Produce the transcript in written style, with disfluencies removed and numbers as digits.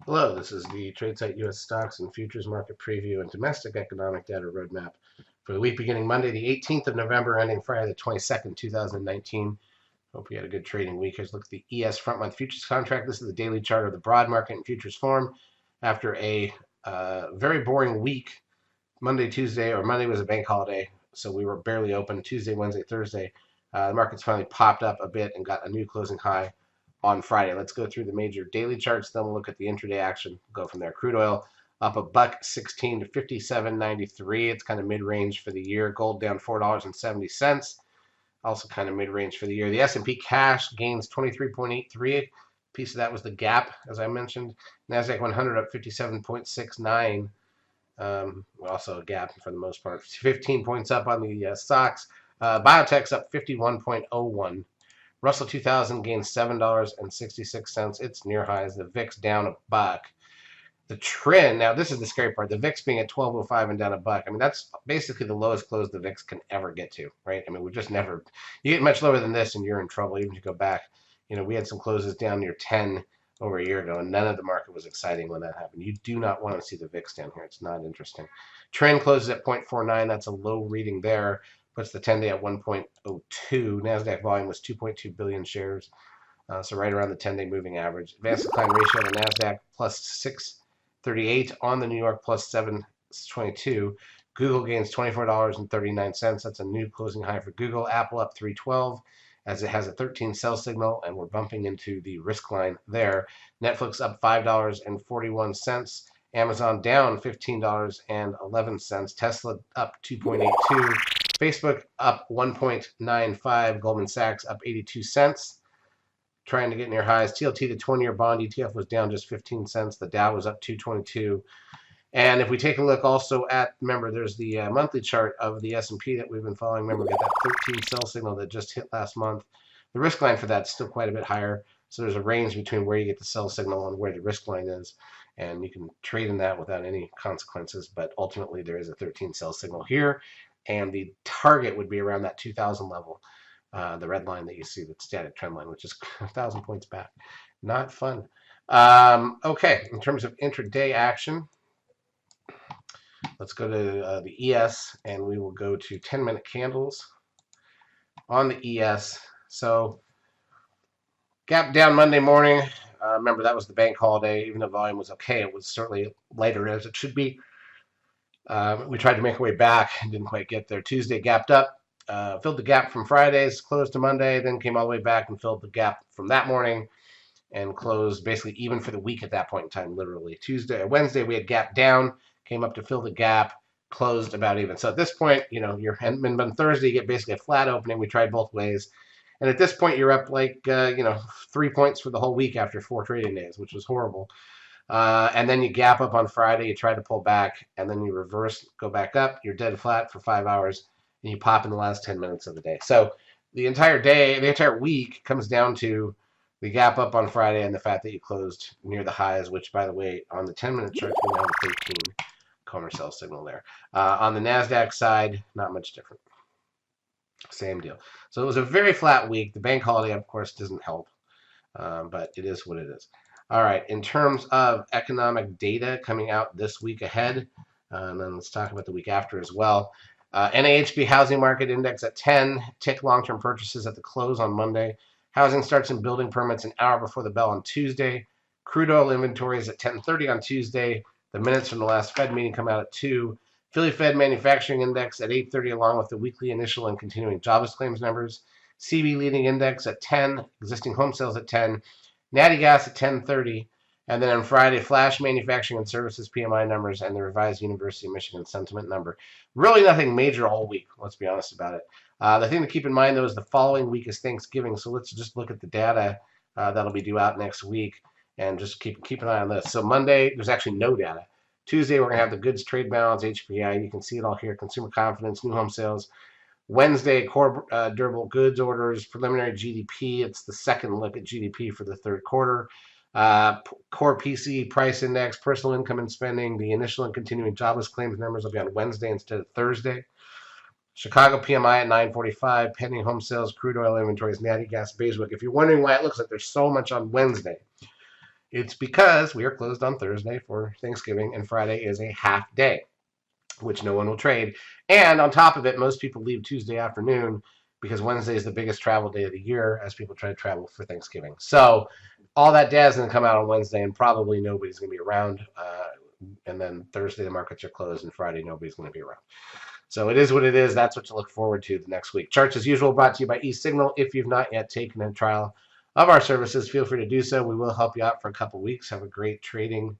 Hello, this is the TradeSite U.S. Stocks and Futures Market Preview and Domestic Economic Data Roadmap for the week beginning Monday, the 18th of November, ending Friday, the 22nd, 2019. Hope you had a good trading week. Here's a look at the ES front month futures contract. This is the daily chart of the broad market and futures form. After a very boring week, Monday was a bank holiday, so we were barely open. Tuesday, Wednesday, Thursday, the markets finally popped up a bit and got a new closing high on Friday. Let's go through the major daily charts, then we'll look at the intraday action. Go from there. Crude oil up a buck 16 to 57.93. It's kind of mid-range for the year. Gold down $4.70. Also kind of mid-range for the year. The S&P cash gains 23.83. A piece of that was the gap, as I mentioned. Nasdaq 100 up 57.69. Also a gap for the most part. 15 points up on the stocks. Biotech's up 51.01. Russell 2000 gains $7.66. It's near highs. The VIX down a buck. The trend, now this is the scary part, the VIX being at 1205 and down a buck. I mean, that's basically the lowest close the VIX can ever get to, right? I mean, we just never, you get much lower than this and you're in trouble, even if you go back. We had some closes down near 10 over a year ago, and none of the market was exciting when that happened. You do not want to see the VIX down here. It's not interesting. Trend closes at 0.49. That's a low reading there. Puts the 10-day at 1.02. NASDAQ volume was 2.2 billion shares, so right around the 10-day moving average. Advanced decline ratio on the NASDAQ plus 638, on the New York plus 722. Google gains $24.39. That's a new closing high for Google. Apple up 312 as it has a 13 sell signal, and we're bumping into the risk line there. Netflix up $5.41. Amazon down $15.11. Tesla up 2.82. Facebook up 1.95. Goldman Sachs up 82 cents. Trying to get near highs. TLT, the 20-year bond ETF, was down just 15 cents. The Dow was up 222. And if we take a look also at, remember, there's the monthly chart of the S&P that we've been following. Remember, we got that 13 sell signal that just hit last month. The risk line for that's still quite a bit higher. So there's a range between where you get the sell signal and where the risk line is. And you can trade in that without any consequences. But ultimately, there is a 13 sell signal here. And the target would be around that 2,000 level. The red line that you see, the static trend line, which is 1,000 points back. Not fun. Okay, in terms of intraday action, let's go to the ES, and we will go to 10-minute candles on the ES. So gap down Monday morning. Remember, that was the bank holiday. Even though volume was okay, it was certainly lighter as it should be. We tried to make our way back and didn't quite get there. Tuesday gapped up, filled the gap from Friday's, closed to Monday, then came all the way back and filled the gap from that morning and closed basically even for the week at that point in time, literally. Wednesday, we had gap down, came up to fill the gap, closed about even. So at this point, and on Thursday, you get basically a flat opening. We tried both ways. And at this point, you're up 3 points for the whole week after 4 trading days, which was horrible. And then you gap up on Friday, you try to pull back, and then you reverse, go back up, you're dead flat for 5 hours, and you pop in the last 10 minutes of the day. So the entire week comes down to the gap up on Friday and the fact that you closed near the highs, which, by the way, on the 10-minute chart, we now have a 13 corner sell signal there. On the NASDAQ side, not much different. Same deal. So it was a very flat week. The bank holiday, of course, doesn't help, but it is what it is. All right, in terms of economic data coming out this week ahead, and then let's talk about the week after as well. NAHB Housing Market Index at 10, tick long-term purchases at the close on Monday. Housing starts and building permits an hour before the bell on Tuesday. Crude oil inventories at 10:30 on Tuesday. The minutes from the last Fed meeting come out at 2. Philly Fed Manufacturing Index at 8:30, along with the weekly initial and continuing jobless claims numbers. CB Leading Index at 10. Existing home sales at 10. Natty Gas at 10:30. And then on Friday, Flash Manufacturing and Services PMI numbers and the revised University of Michigan sentiment number. Really nothing major all week, let's be honest about it. The thing to keep in mind, though, is the following week is Thanksgiving. So let's just look at the data that'll be due out next week and just keep an eye on this. So Monday, there's actually no data. Tuesday, we're going to have the goods trade balance, HPI. You can see it all here. Consumer confidence, new home sales. Wednesday, core durable goods orders, preliminary GDP. It's the second look at GDP for the third quarter. Core PCE price index, personal income and spending. The initial and continuing jobless claims numbers will be on Wednesday instead of Thursday. Chicago PMI at 945, pending home sales, crude oil inventories, natty gas, Beige Book. If you're wondering why it looks like there's so much on Wednesday, It's because we are closed on Thursday for Thanksgiving, and Friday is a half day, which no one will trade. And on top of it, most people leave Tuesday afternoon because Wednesday is the biggest travel day of the year as people try to travel for Thanksgiving. So all that data is going to come out on Wednesday, and probably nobody's going to be around. And then Thursday, the markets are closed, and Friday, nobody's going to be around. So it is what it is. That's what to look forward to the next week. Charts, as usual, brought to you by eSignal. If you've not yet taken a trial of our services, feel free to do so. We will help you out for a couple weeks. Have a great trading